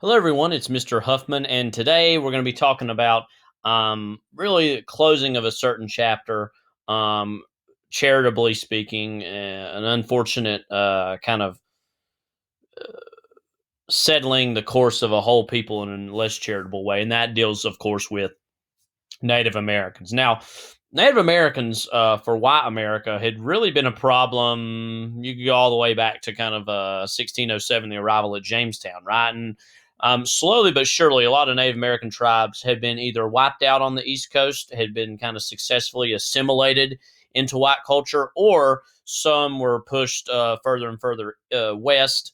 Hello, everyone. It's Mr. Huffman, and today we're going to be talking about really the closing of a certain chapter, um, charitably speaking, an unfortunate kind of settling the course of a whole people in a less charitable way, and that deals, of course, with Native Americans. Now, Native Americans for white America had really been a problem. You could go all the way back to kind of 1607, the arrival at Jamestown, right? And slowly but surely, a lot of Native American tribes had been either wiped out on the East Coast, had been kind of successfully assimilated into white culture, or some were pushed further and further west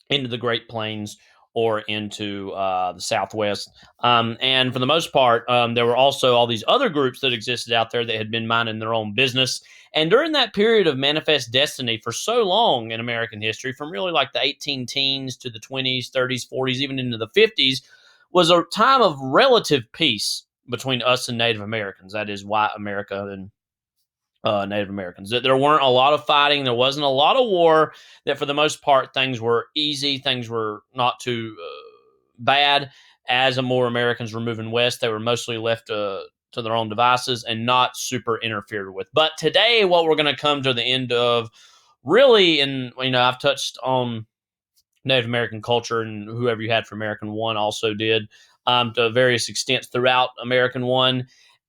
into the Great Plains or into the Southwest. And for the most part, there were also all these other groups that existed out there that had been minding their own business. And during that period of manifest destiny for so long in American history, from really like the 18 teens to the 20s, 30s, 40s, even into the 50s, was a time of relative peace between us and Native Americans. That is, white America and Native Americans. There weren't a lot of fighting. There wasn't a lot of war. That for the most part, things were easy. Things were not too bad. As the more Americans were moving west, they were mostly left to their own devices and not super interfered with. But today, what we're going to come to the end of, really, and I've touched on Native American culture, and whoever you had for American One also did to various extents throughout American One.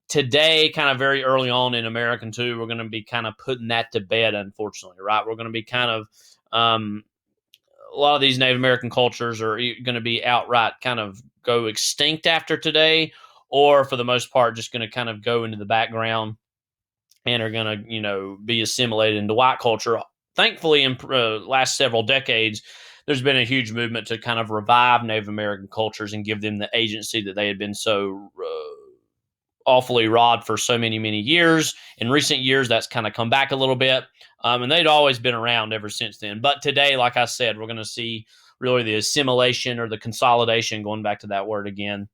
Today, kind of very early on in American Two, we're going to be kind of putting that to bed, unfortunately, right? We're going to be kind of a lot of these Native American cultures are going to be outright kind of go extinct after today, or for the most part, just going to kind of go into the background and are going to, be assimilated into white culture. Thankfully, in last several decades, there's been a huge movement to kind of revive Native American cultures and give them the agency that they had been so awfully robbed for so many, many years. In recent years, that's kind of come back a little bit. And they'd always been around ever since then. But today, like I said, we're going to see really the assimilation or the consolidation, going back to that word again,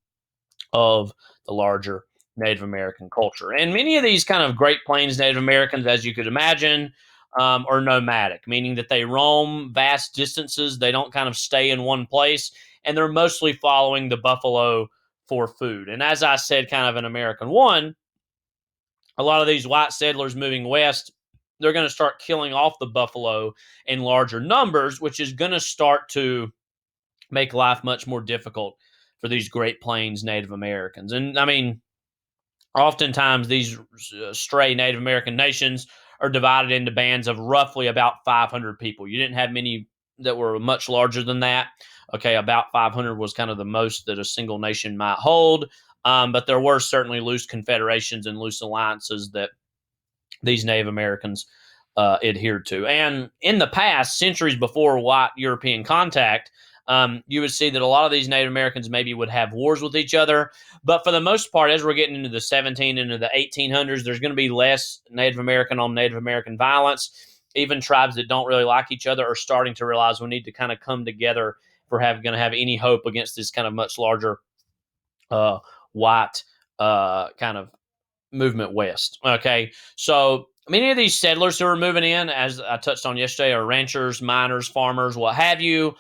of the larger Native American culture. And many of these kind of Great Plains Native Americans, as you could imagine, are nomadic, meaning that they roam vast distances. They don't kind of stay in one place, and they're mostly following the buffalo for food. And as I said, kind of in American One, a lot of these white settlers moving west, they're going to start killing off the buffalo in larger numbers, which is going to start to make life much more difficult for these Great Plains Native Americans. And I mean, oftentimes these stray Native American nations are divided into bands of roughly about 500 people. You didn't have many that were much larger than that. Okay, about 500 was kind of the most that a single nation might hold. But there were certainly loose confederations and loose alliances that these Native Americans adhered to. And in the past, centuries before white European contact, you would see that a lot of these Native Americans maybe would have wars with each other. But for the most part, as we're getting into the 17 into the 1800s, there's going to be less Native American on Native American violence. Even tribes that don't really like each other are starting to realize we need to kind of come together if we're going to have any hope against this kind of much larger uh, white kind of movement west. Okay, so many of these settlers who are moving in, as I touched on yesterday, are ranchers, miners, farmers, what have you.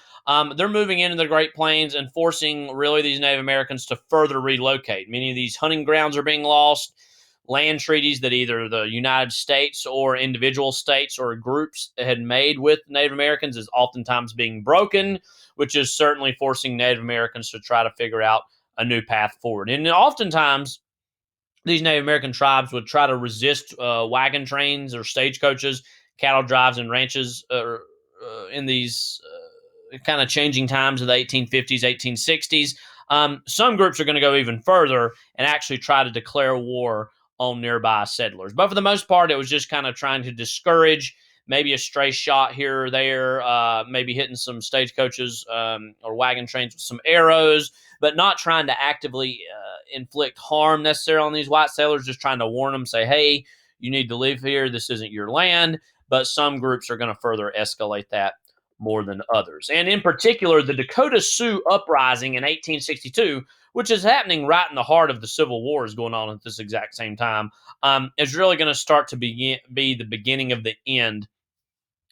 They're moving into the Great Plains and forcing really these Native Americans to further relocate. Many of these hunting grounds are being lost. Land treaties that either the United States or individual states or groups had made with Native Americans is oftentimes being broken, which is certainly forcing Native Americans to try to figure out a new path forward. And oftentimes, these Native American tribes would try to resist wagon trains or stagecoaches, cattle drives, and ranches in these kind of changing times of the 1850s, 1860s. Some groups are going to go even further and actually try to declare war on nearby settlers. But for the most part, it was just kind of trying to discourage maybe a stray shot here or there, maybe hitting some stagecoaches or wagon trains with some arrows, but not trying to actively inflict harm necessarily on these white settlers, just trying to warn them, say, hey, you need to live here. This isn't your land. But some groups are going to further escalate that more than others. And in particular, the Dakota Sioux uprising in 1862, which is happening right in the heart of the Civil War, is going on at this exact same time, is really going to start to be the beginning of the end,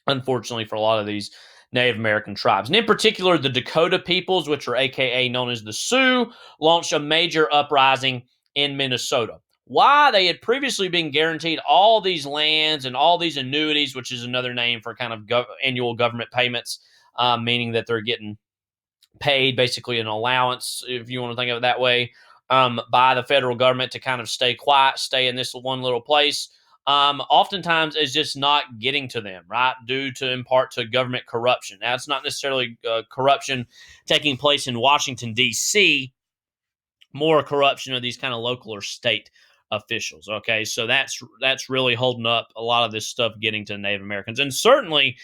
unfortunately, for a lot of these Native American tribes. And in particular, the Dakota peoples, which are AKA known as the Sioux, launched a major uprising in Minnesota. Why? They had previously been guaranteed all these lands and all these annuities, which is another name for kind of annual government payments, meaning that they're getting paid basically an allowance, if you want to think of it that way, by the federal government to kind of stay quiet, stay in this one little place. Oftentimes is just not getting to them, right? Due to in part to government corruption. Now, it's not necessarily corruption taking place in Washington, D.C., more corruption of these kind of local or state officials. Okay, so that's really holding up a lot of this stuff getting to Native Americans, and certainly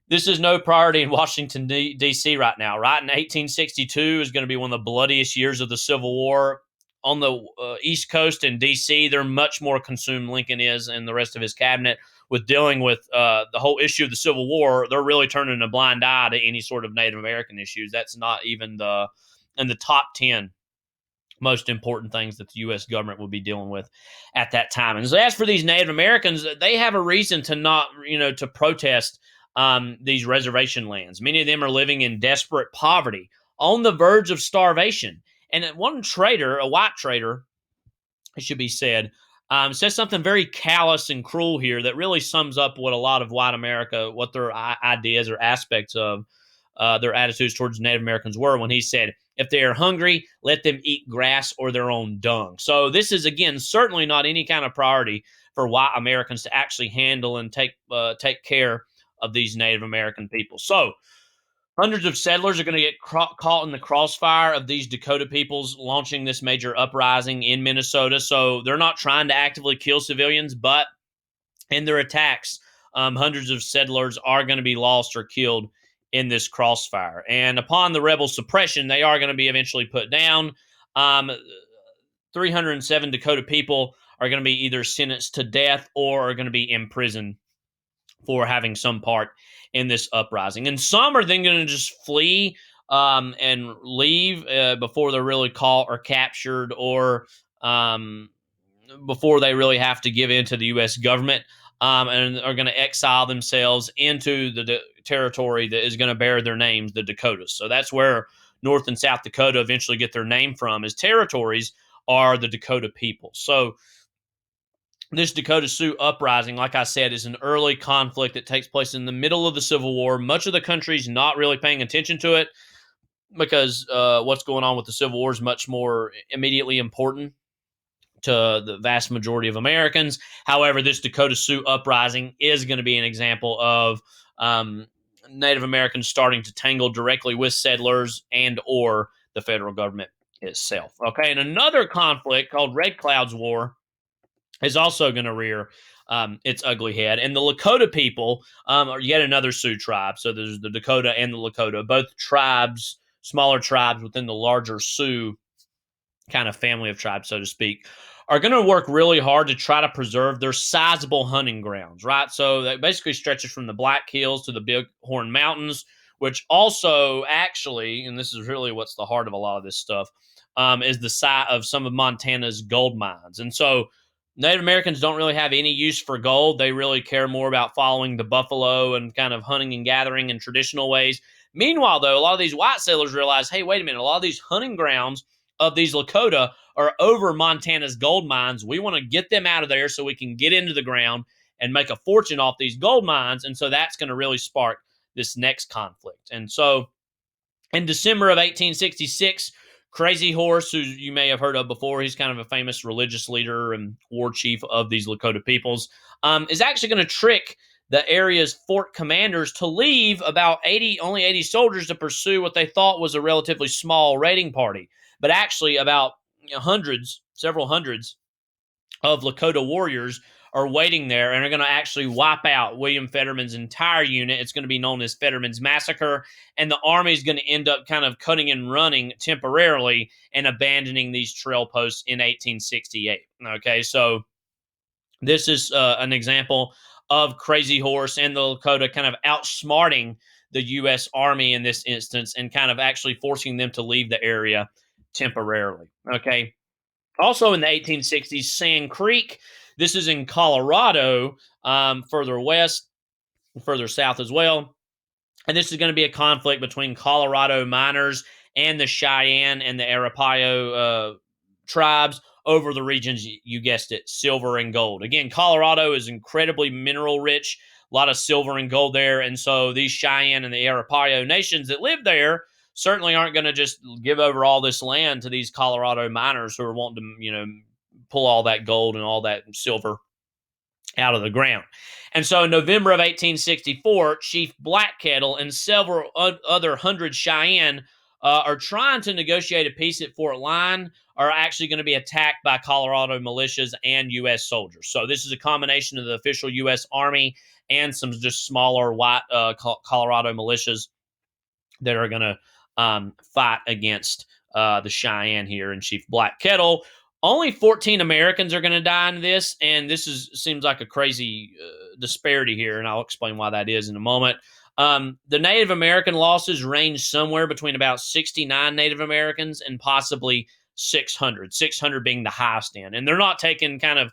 this is no priority in Washington, D.C. right now, right? In 1862 is going to be one of the bloodiest years of the Civil War. On the East Coast in D.C., they're much more consumed, Lincoln is, and the rest of his cabinet, with dealing with the whole issue of the Civil War. They're really turning a blind eye to any sort of Native American issues. That's not even in the top 10 most important things that the U.S. government would be dealing with at that time. And so as for these Native Americans, they have a reason to not, to protest these reservation lands. Many of them are living in desperate poverty, on the verge of starvation. And one trader, a white trader, it should be said, says something very callous and cruel here that really sums up what a lot of white America, what their ideas or aspects of their attitudes towards Native Americans were, when he said, if they are hungry, let them eat grass or their own dung. So this is, again, certainly not any kind of priority for white Americans to actually handle and take care of these Native American people. So hundreds of settlers are going to get caught in the crossfire of these Dakota peoples launching this major uprising in Minnesota. So they're not trying to actively kill civilians, but in their attacks, hundreds of settlers are going to be lost or killed in this crossfire. And upon the rebel suppression, they are going to be eventually put down. 307 Dakota people are going to be either sentenced to death or are going to be imprisoned for having some part in this uprising. And some are then going to just flee and leave before they're really caught or captured, or before they really have to give in to the U.S. government, and are going to exile themselves into the territory that is going to bear their names, the Dakotas. So that's where North and South Dakota eventually get their name from, as territories are the Dakota people. So this Dakota Sioux uprising, like I said, is an early conflict that takes place in the middle of the Civil War. Much of the country's not really paying attention to it because what's going on with the Civil War is much more immediately important to the vast majority of Americans. However, this Dakota Sioux uprising is going to be an example of Native Americans starting to tangle directly with settlers and or the federal government itself. Okay, and another conflict called Red Cloud's War is also going to rear its ugly head. And the Lakota people are yet another Sioux tribe. So there's the Dakota and the Lakota, both tribes, smaller tribes within the larger Sioux kind of family of tribes, so to speak, are going to work really hard to try to preserve their sizable hunting grounds, right? So that basically stretches from the Black Hills to the Bighorn Mountains, which also actually, and this is really what's the heart of a lot of this stuff, is the site of some of Montana's gold mines. And so Native Americans don't really have any use for gold. They really care more about following the buffalo and kind of hunting and gathering in traditional ways. Meanwhile, though, a lot of these white settlers realize, hey, wait a minute, a lot of these hunting grounds of these Lakota are over Montana's gold mines. We want to get them out of there so we can get into the ground and make a fortune off these gold mines. And so that's going to really spark this next conflict. And so in December of 1866, Crazy Horse, who you may have heard of before, he's kind of a famous religious leader and war chief of these Lakota peoples, is actually going to trick the area's fort commanders to leave about only 80 soldiers to pursue what they thought was a relatively small raiding party. But actually about several hundreds of Lakota warriors are waiting there and are going to actually wipe out William Fetterman's entire unit. It's going to be known as Fetterman's Massacre, and the army is going to end up kind of cutting and running temporarily and abandoning these trail posts in 1868. Okay, so this is an example of Crazy Horse and the Lakota kind of outsmarting the U.S. Army in this instance and kind of actually forcing them to leave the area temporarily. Okay. Also in the 1860s, Sand Creek, this is in Colorado, further west, further south as well, And this is going to be a conflict between Colorado miners and the Cheyenne and the Arapaho tribes over the regions, you guessed it, silver and gold. Again, Colorado is incredibly mineral rich, a lot of silver and gold there. And so these Cheyenne and the Arapaho nations that live there certainly aren't going to just give over all this land to these Colorado miners who are wanting to, pull all that gold and all that silver out of the ground. And so in November of 1864, Chief Blackkettle and several other 100 Cheyenne are trying to negotiate a peace at Fort Lyon, are actually going to be attacked by Colorado militias and U.S. soldiers. So this is a combination of the official U.S. Army and some just smaller white Colorado militias that are going to fight against the Cheyenne here and Chief Blackkettle. Only 14 Americans are going to die in this, and this seems like a crazy disparity here, and I'll explain why that is in a moment. The Native American losses range somewhere between about 69 Native Americans and possibly 600 being the highest end. And they're not taking kind of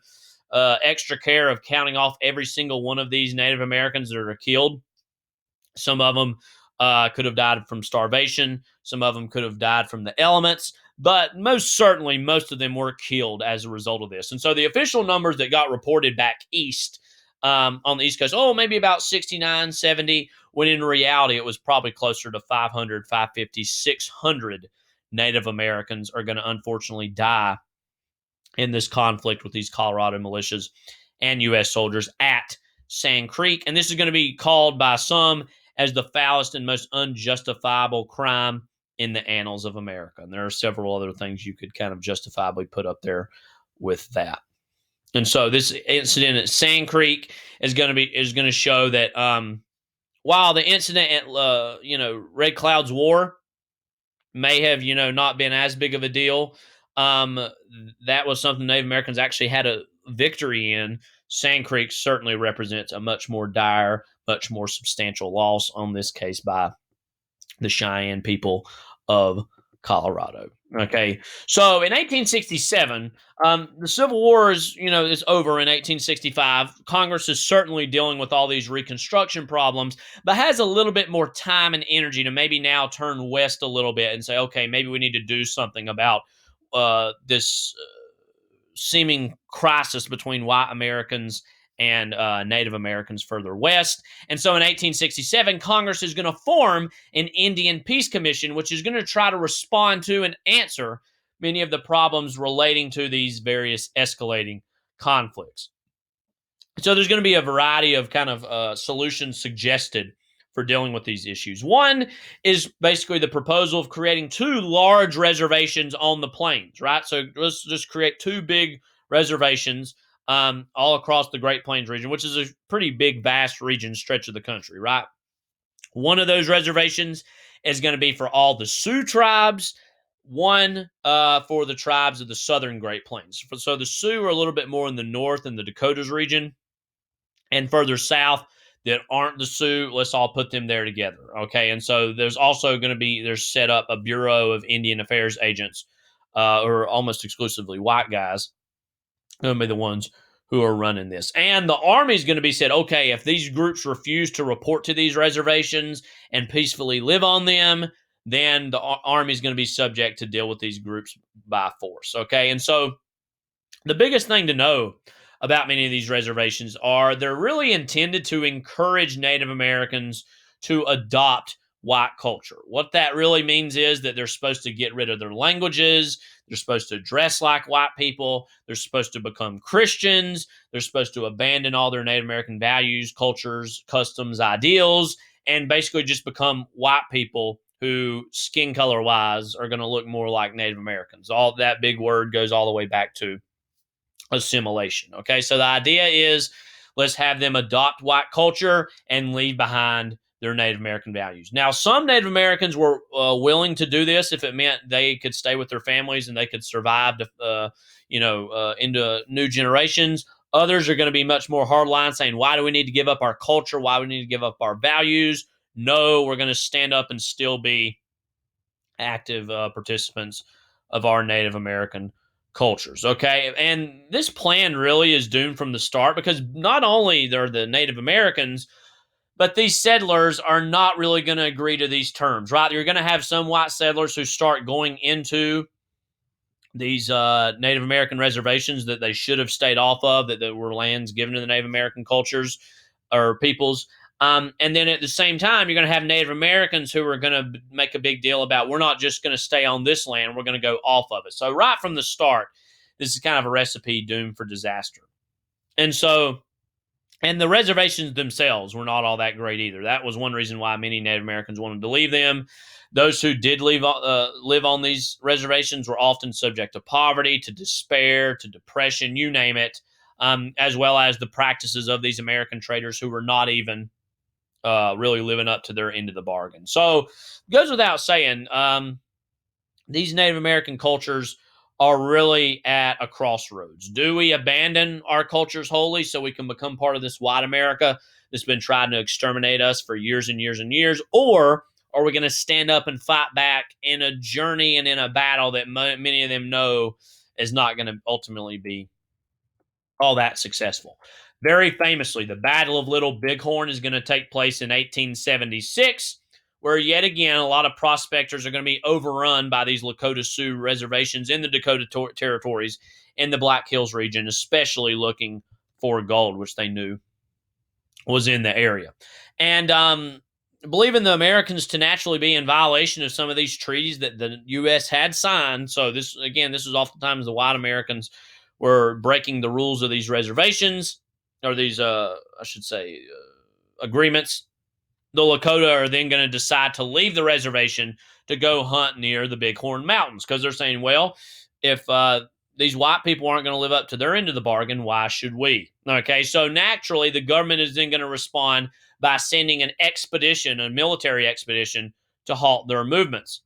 extra care of counting off every single one of these Native Americans that are killed. Some of them could have died from starvation. Some of them could have died from the elements. But most certainly, most of them were killed as a result of this. And so the official numbers that got reported back east on the East Coast, maybe about 69, 70, when in reality it was probably closer to 500, 550, 600 Native Americans are going to unfortunately die in this conflict with these Colorado militias and U.S. soldiers at Sand Creek. And this is going to be called by some as the foulest and most unjustifiable crime in the annals of America. And there are several other things you could kind of justifiably put up there with that. And so this incident at Sand Creek is going to show that while the incident at Red Cloud's War may have not been as big of a deal, that was something Native Americans actually had a victory in. Sand Creek certainly represents a much more dire, much more substantial loss on this case by the Cheyenne people of Colorado. Okay, so in 1867, the Civil War is over in 1865. Congress is certainly dealing with all these Reconstruction problems, but has a little bit more time and energy to maybe now turn west a little bit and say, okay, maybe we need to do something about this seeming crisis between white Americans and Native Americans further west. And so in 1867, Congress is going to form an Indian Peace Commission, which is going to try to respond to and answer many of the problems relating to these various escalating conflicts. So there's going to be a variety of kind of solutions suggested for dealing with these issues. One is basically the proposal of creating two large reservations on the plains, right? So let's just create two big reservations all across the Great Plains region, which is a pretty big, vast region stretch of the country, right? One of those reservations is going to be for all the Sioux tribes, one for the tribes of the southern Great Plains. So the Sioux are a little bit more in the north in the Dakotas region, and further south that aren't the Sioux, let's all put them there together, okay? And so there's also going to be, there's set up a Bureau of Indian Affairs agents who are almost exclusively white guys, going to be the ones who are running this. And the Army is going to be said, okay, if these groups refuse to report to these reservations and peacefully live on them, then the Army is going to be subject to deal with these groups by force, okay? And so the biggest thing to know about many of these reservations are they're really intended to encourage Native Americans to adopt white culture. What that really means is that they're supposed to get rid of their languages. They're supposed to dress like white people. They're supposed to become Christians. They're supposed to abandon all their Native American values, cultures, customs, ideals, and basically just become white people who, skin color wise, are going to look more like Native Americans. All that big word goes all the way back to assimilation. Okay, so the idea is let's have them adopt white culture and leave behind their Native American values. Now, some Native Americans were willing to do this if it meant they could stay with their families and they could survive into new generations. Others are going to be much more hardline, saying, why do we need to give up our culture? Why do we need to give up our values? No, we're going to stand up and still be active participants of our Native American cultures, okay? And this plan really is doomed from the start because not only are the Native Americans But these settlers are not really going to agree to these terms, right? You're going to have some white settlers who start going into these Native American reservations that they should have stayed off of, that were lands given to the Native American cultures or peoples. And then at the same time, you're going to have Native Americans who are going to make a big deal about, we're not just going to stay on this land, we're going to go off of it. So right from the start, this is kind of a recipe doomed for disaster. And so, and the reservations themselves were not all that great either. That was one reason why many Native Americans wanted to leave them. Those who did live on these reservations were often subject to poverty, to despair, to depression, you name it, as well as the practices of these American traders who were not even really living up to their end of the bargain. So it goes without saying, these Native American cultures are really at a crossroads. Do we abandon our cultures wholly so we can become part of this white America that's been trying to exterminate us for years and years and years? Or are we going to stand up and fight back in a journey and in a battle that many of them know is not going to ultimately be all that successful? Very famously, the Battle of Little Bighorn is going to take place in 1876, where yet again a lot of prospectors are going to be overrun by these Lakota Sioux reservations in the Dakota territories in the Black Hills region, especially looking for gold, which they knew was in the area. And believing the Americans to naturally be in violation of some of these treaties that the U.S. had signed. So this is oftentimes the white Americans were breaking the rules of these reservations, or these, I should say, agreements. The Lakota are then going to decide to leave the reservation to go hunt near the Bighorn Mountains, because they're saying, well, if these white people aren't going to live up to their end of the bargain, why should we? Okay, so naturally, the government is then going to respond by sending an expedition, a military expedition, to halt their movements.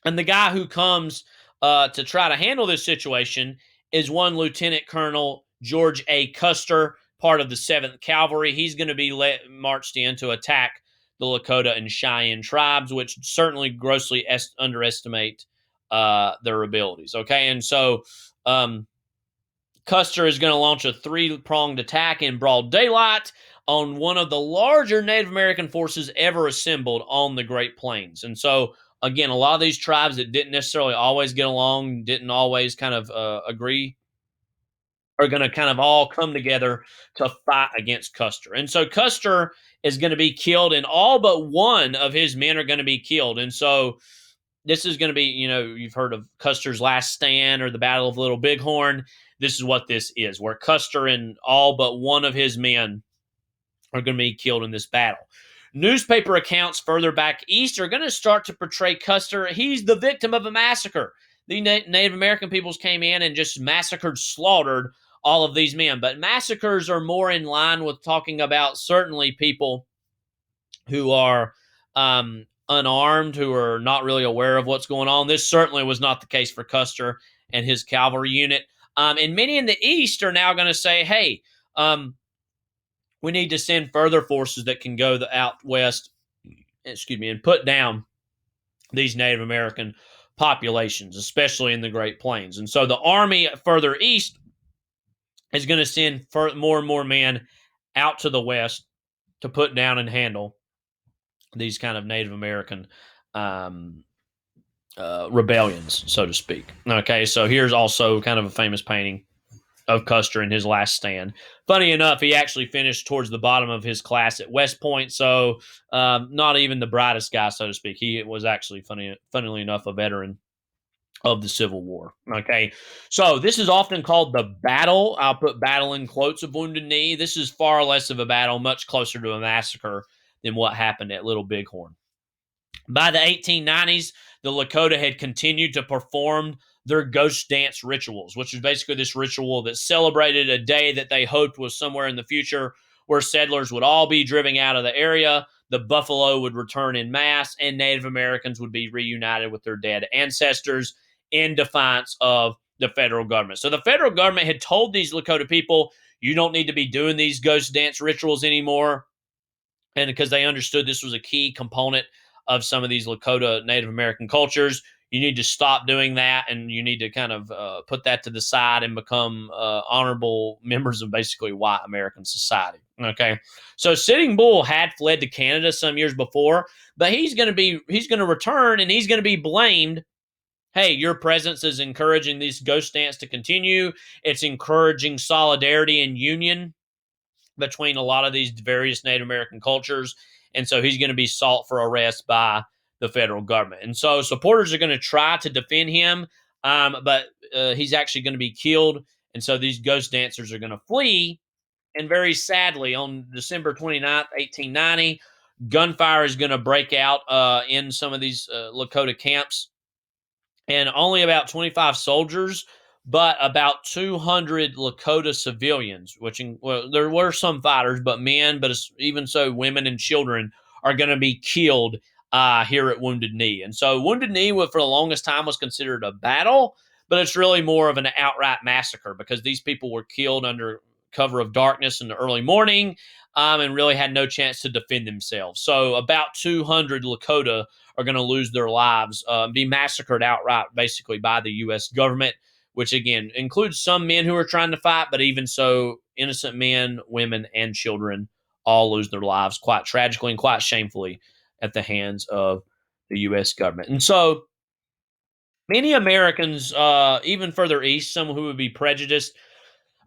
And the guy who comes to try to handle this situation is one Lieutenant Colonel George A. Custer, part of the 7th Cavalry. He's going to be marched in to attack the Lakota and Cheyenne tribes, which certainly grossly underestimate their abilities. Okay, and so Custer is going to launch a 3-pronged attack in broad daylight on one of the larger Native American forces ever assembled on the Great Plains. And so, again, a lot of these tribes that didn't necessarily always get along, didn't always kind of agree, are going to kind of all come together to fight against Custer. And so Custer is going to be killed, and all but one of his men are going to be killed. And so this is going to be, you've heard of Custer's Last Stand or the Battle of Little Bighorn. This is what this is, where Custer and all but one of his men are going to be killed in this battle. Newspaper accounts further back east are going to start to portray Custer. He's the victim of a massacre. The Native American peoples came in and just massacred, slaughtered all of these men. But massacres are more in line with talking about certainly people who are unarmed, who are not really aware of what's going on. This certainly was not the case for Custer and his cavalry unit. And many in the East are now going to say, hey, we need to send further forces that can go out west, and put down these Native American populations, especially in the Great Plains. And so the army further east is going to send more and more men out to the west to put down and handle these kind of Native American rebellions, so to speak. Okay, so here's also kind of a famous painting of Custer in his last stand. Funny enough, he actually finished towards the bottom of his class at West Point, so not even the brightest guy, so to speak. He was actually, funnily enough, a veteran of the Civil War. Okay, so this is often called the battle. I'll put battle in quotes of Wounded Knee. This is far less of a battle, much closer to a massacre than what happened at Little Bighorn. By the 1890s, the Lakota had continued to perform their ghost dance rituals, which is basically this ritual that celebrated a day that they hoped was somewhere in the future, where settlers would all be driven out of the area, the buffalo would return in mass, and Native Americans would be reunited with their dead ancestors in defiance of the federal government. So the federal government had told these Lakota people, you don't need to be doing these ghost dance rituals anymore. And because they understood this was a key component of some of these Lakota Native American cultures, you need to stop doing that, and you need to kind of put that to the side and become honorable members of basically white American society. Okay, so Sitting Bull had fled to Canada some years before, but he's going to return and he's going to be blamed. Hey, your presence is encouraging this ghost dance to continue. It's encouraging solidarity and union between a lot of these various Native American cultures. And so he's going to be sought for arrest by the federal government. And so supporters are going to try to defend him, but he's actually going to be killed. And so these ghost dancers are going to flee. And very sadly, on December 29th, 1890, gunfire is going to break out in some of these Lakota camps, and only about 25 soldiers, but about 200 Lakota civilians, well, there were some fighters, but men, but even so, women and children are going to be killed here at Wounded Knee. And so Wounded Knee, for the longest time, was considered a battle, but it's really more of an outright massacre because these people were killed under cover of darkness in the early morning and really had no chance to defend themselves. So about 200 Lakota are going to lose their lives, be massacred outright, basically, by the U.S. government, which, again, includes some men who are trying to fight, but even so, innocent men, women, and children all lose their lives quite tragically and quite shamefully at the hands of the U.S. government. And so many Americans, even further east, some who would be prejudiced,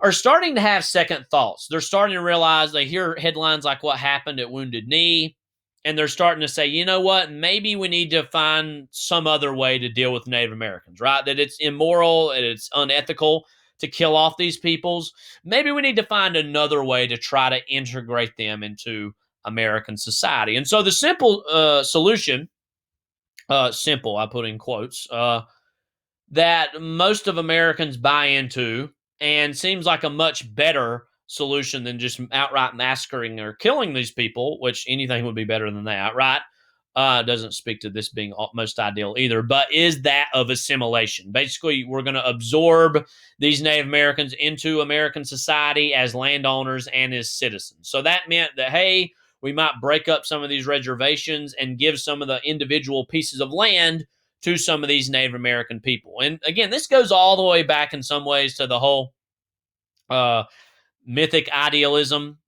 are starting to have second thoughts. They're starting to realize they hear headlines like what happened at Wounded Knee, and they're starting to say, you know what, maybe we need to find some other way to deal with Native Americans, right? That it's immoral and it's unethical to kill off these peoples. Maybe we need to find another way to try to integrate them into American society. And so the simple solution, simple, I put in quotes, that most of Americans buy into and seems like a much better solution than just outright massacring or killing these people, which anything would be better than that, right? Doesn't speak to this being most ideal either, but is that of assimilation. Basically, we're going to absorb these Native Americans into American society as landowners and as citizens. So that meant that, hey, we might break up some of these reservations and give some of the individual pieces of land to some of these Native American people. And again, this goes all the way back in some ways to the whole mythic idealism,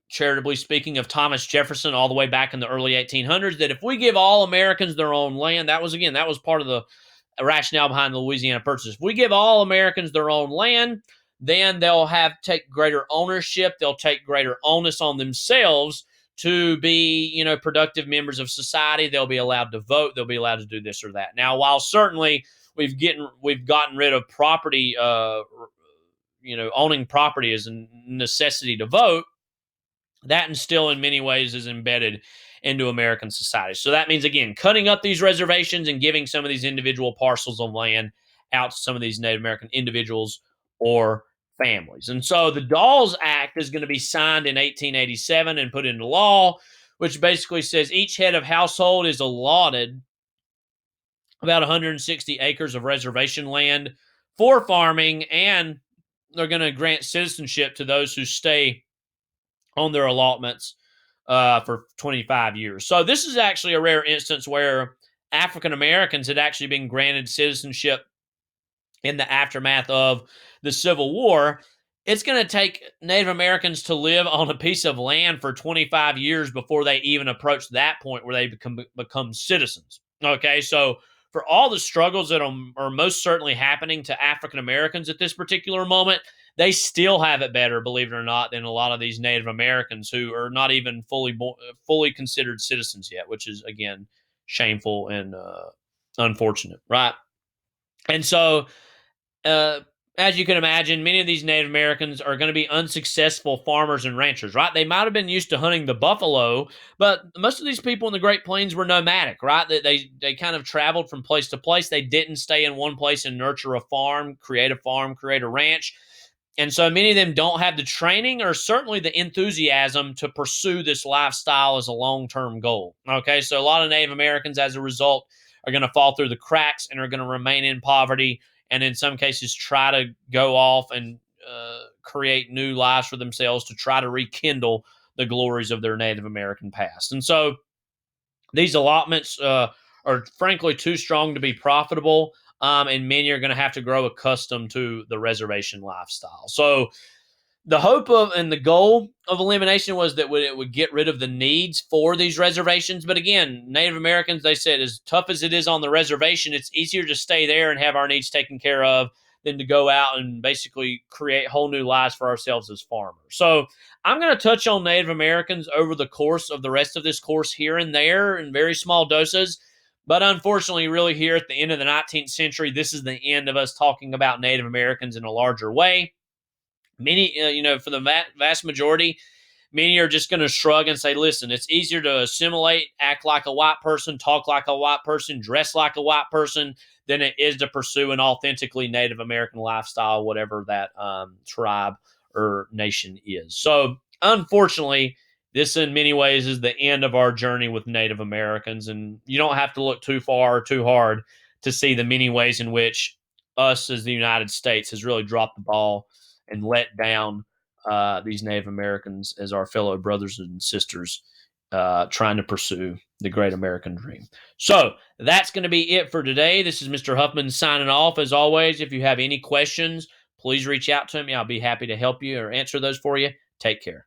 charitably speaking, of Thomas Jefferson all the way back in the early 1800s, that if we give all Americans their own land, that was part of the rationale behind the Louisiana Purchase. If we give all Americans their own land, then they'll take greater ownership, they'll take greater onus on themselves to be, productive members of society. They'll be allowed to vote. They'll be allowed to do this or that. Now, while certainly we've gotten rid of property, owning property as a necessity to vote, that and still in many ways is embedded into American society. So that means, again, cutting up these reservations and giving some of these individual parcels of land out to some of these Native American individuals or families. And so the Dawes Act is going to be signed in 1887 and put into law, which basically says each head of household is allotted about 160 acres of reservation land for farming, and they're going to grant citizenship to those who stay on their allotments for 25 years. So this is actually a rare instance where African Americans had actually been granted citizenship in the aftermath of the Civil War. It's going to take Native Americans to live on a piece of land for 25 years before they even approach that point where they become citizens. Okay, so for all the struggles that are most certainly happening to African Americans at this particular moment, they still have it better, believe it or not, than a lot of these Native Americans who are not even fully considered citizens yet, which is, again, shameful and unfortunate, right? And so, as you can imagine, many of these Native Americans are going to be unsuccessful farmers and ranchers, right? They might have been used to hunting the buffalo, but most of these people in the Great Plains were nomadic, right? They kind of traveled from place to place. They didn't stay in one place and nurture a farm, create a ranch. And so many of them don't have the training or certainly the enthusiasm to pursue this lifestyle as a long-term goal. Okay, so a lot of Native Americans, as a result, are going to fall through the cracks and are going to remain in poverty, and in some cases try to go off and create new lives for themselves to try to rekindle the glories of their Native American past. And so these allotments are frankly too strong to be profitable, and many are going to have to grow accustomed to the reservation lifestyle. So The hope of and the goal of elimination was that it would get rid of the needs for these reservations. But again, Native Americans, they said, as tough as it is on the reservation, it's easier to stay there and have our needs taken care of than to go out and basically create whole new lives for ourselves as farmers. So I'm going to touch on Native Americans over the course of the rest of this course here and there in very small doses. But unfortunately, really here at the end of the 19th century, this is the end of us talking about Native Americans in a larger way. Many, for the vast majority, many are just going to shrug and say, listen, it's easier to assimilate, act like a white person, talk like a white person, dress like a white person, than it is to pursue an authentically Native American lifestyle, whatever that tribe or nation is. So, unfortunately, this in many ways is the end of our journey with Native Americans. And you don't have to look too far or too hard to see the many ways in which us as the United States has really dropped the ball and let down these Native Americans as our fellow brothers and sisters trying to pursue the great American dream. So that's going to be it for today. This is Mr. Huffman signing off. As always, if you have any questions, please reach out to me. I'll be happy to help you or answer those for you. Take care.